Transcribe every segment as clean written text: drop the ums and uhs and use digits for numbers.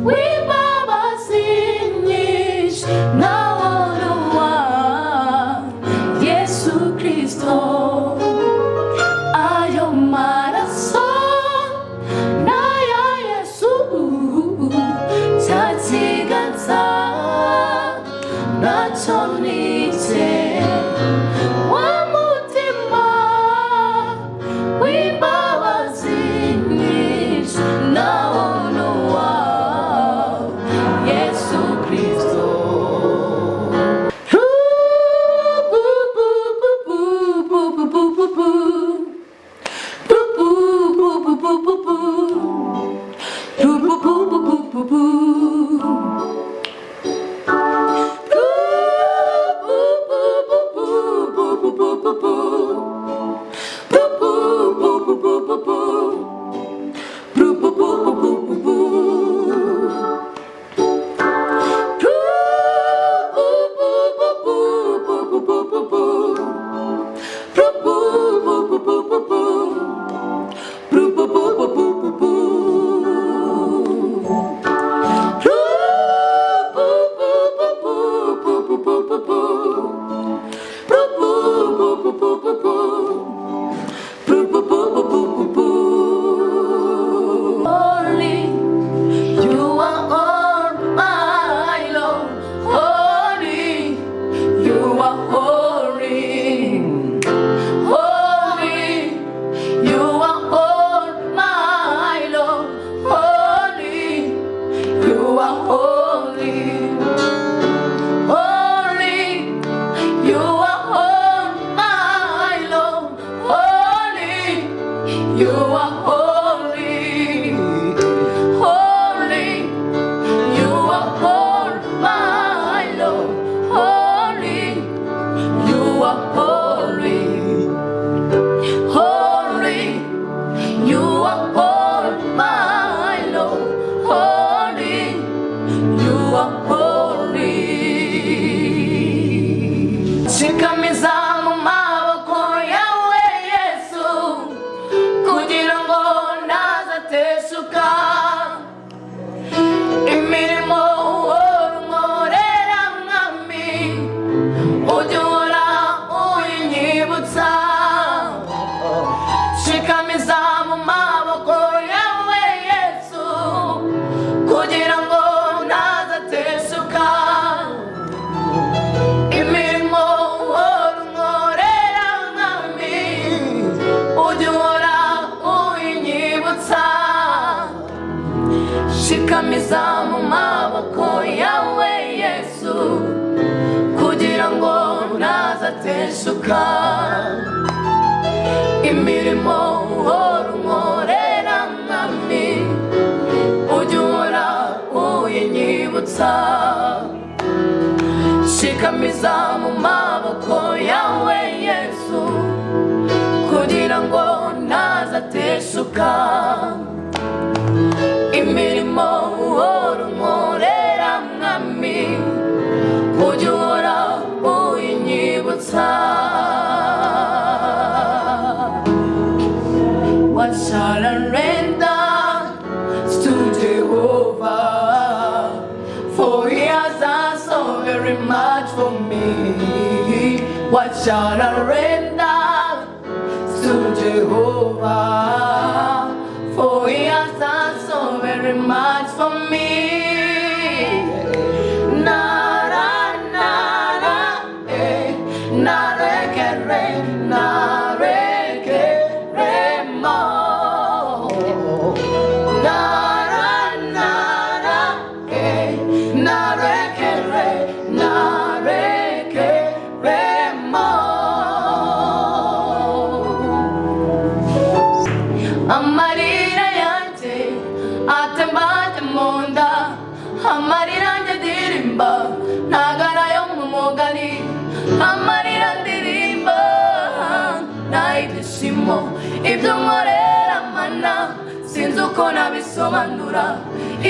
w'imbabazi nawonuwa Yesu Kristo ayo maraso naya Yesu cyakiganza nacyo nice wa mutima w'imbabazi nawonuwa Yesu Kristo shikamiza mu maboko yawe Yesu kugira ngo ntazateshuka imirimo uhora unkorera mwami ujye uhora uyinyibutsa shikamiza mu maboko yawe Yesu kugira ngo ntazateshuka imirimo uhora unkorera mwami ujye uhora uyinyibutsa What shall I render to Jehovah, for he has done so very much for me. What shall I render to Jehovah, for he has done so very much for me. Nara, nara, nara, kere, nara, kere, mo. Nara, nara, nara, kere, nara, kere, mo. Amarira yanje atembaje munda amarira ndirimba ntagara yo mu mugani amarira ndirimba naibishimo ibyo nkorera mana sinzi uko nabisobanura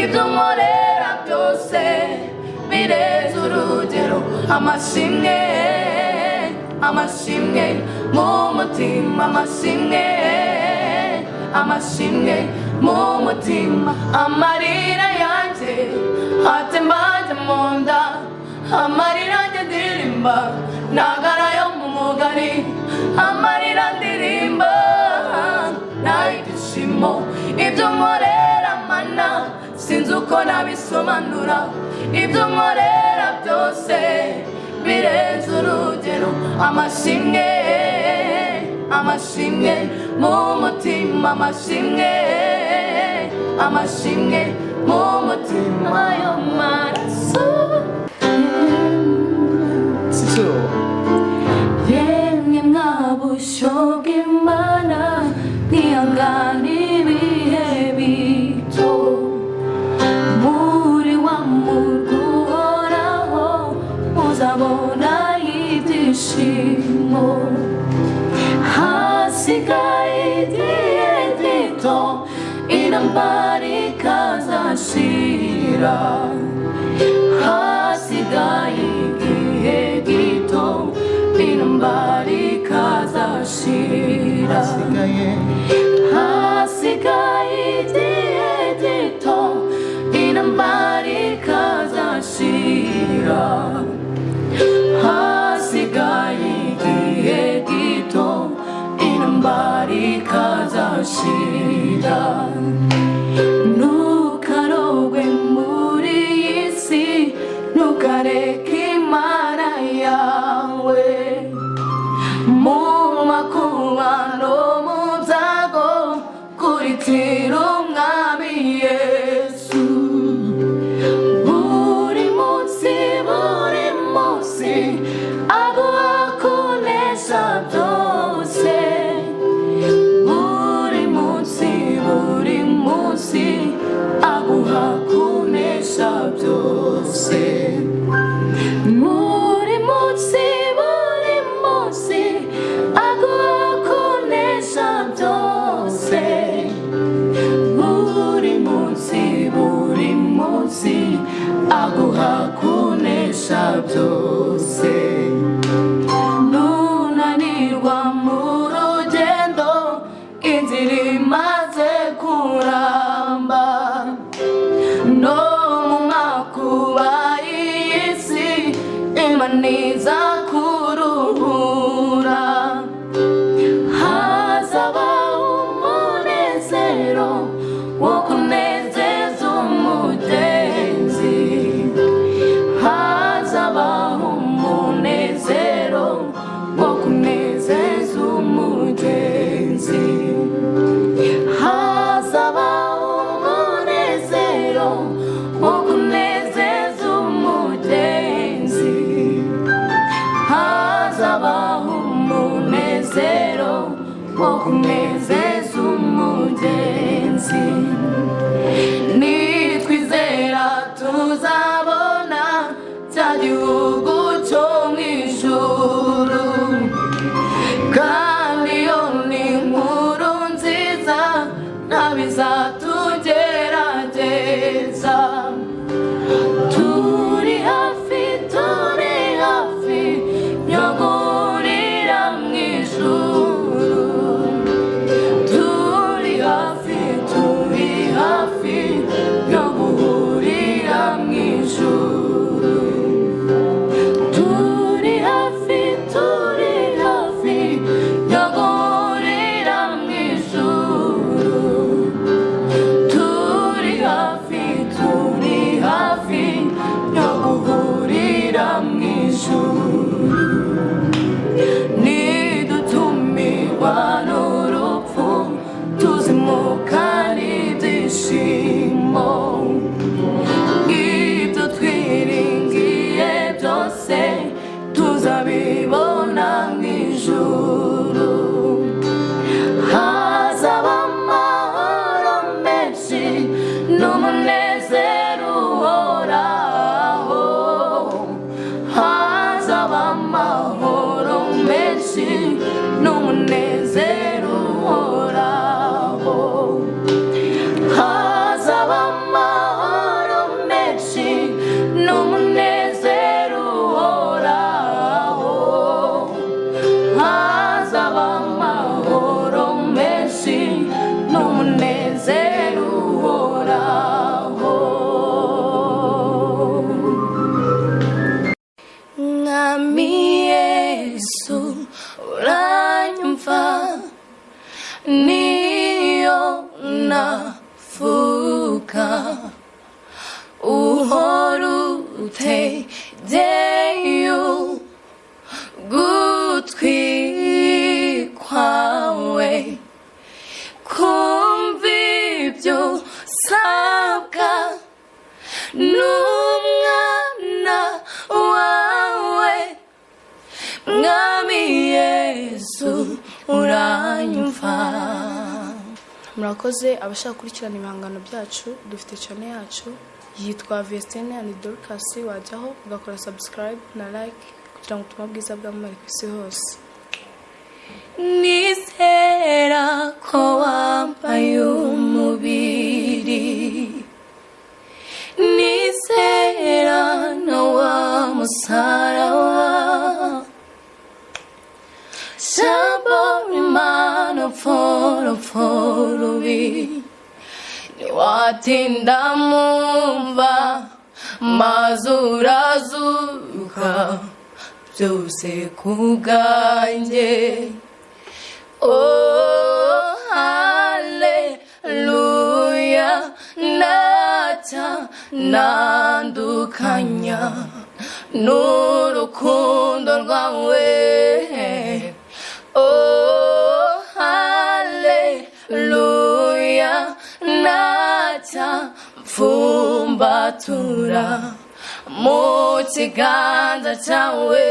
ibyo nkorera byose bireze urugero amashimwe amashimwe mu mutima amashimwe amashimwe mu mutima amarira yanjye atembaje mu nda amarira njye ndirimba ntagara yo mu mugani amarira ndirimba nta ibyishimo ibyo nkorera mana sinzi uko nabisobanura ibyo nkorera byose birenze urugero amashimwe amashimwe mu mutima amashimwe amashimwe mu mutima yo maraso yemwe mwabushyo bw'Imana ntihangane ibihe bito muri wa murwa uhoraho muzabona ibyishimo hasigaye igihe gito intambara ikazashira hasigaye igihe gito intambara ikazashira hasigaye igihe gito intambara ikazashira hasigaye igihe gito intambara ikazashira ntukarogwe muri iyi si ntukareke Imana yawe mu makuba no mu byago kurikira umwami Yesu buri munsi aguha kunesha byose buri munsi aguha kunesha byose buri munsi aguha kunesha byose buri munsi aguha kunesha byose nunanirwa mu rugendo inzira imaze kuramba no mu makuba y'iyi si Imana iza kuruhura hazaba umunezero wo kunezeza umugenzi hazaba umunezero wo kunezeza umugenzi hazaba umunezero wo kunezeza umugenzi hazaba umunezero wo kunezeza umugenzi nitwizera tuzabona cya gihugu cyo mu ijuru kandi iyo ni inkuru nziza ntabizatugerageza turi hafi yo guhurira mu ijuru uhora utegeye ugutwi kwawe kumva ibyo usabwa n'umwana wawe. Mwami Yesu uranyumva. Murakoze abashaka kurikirana ibihangano byacu, dufite channel yacu yitwa Vestine and dorcas, wajyaho ugakora subscribe na like kugira ngo ubutumwa bwiza bwamamare ku isi hose. Nizera ko wambaye umubiri, nizera na wa musaraba, jambo Imana forobi, niwatinda mumva maze urazuka byose kubwanjye. Oh haleluya, nandukanya n'urukundo rwawe. Oh haleluya, mfumbatura mu kiganza cyawe.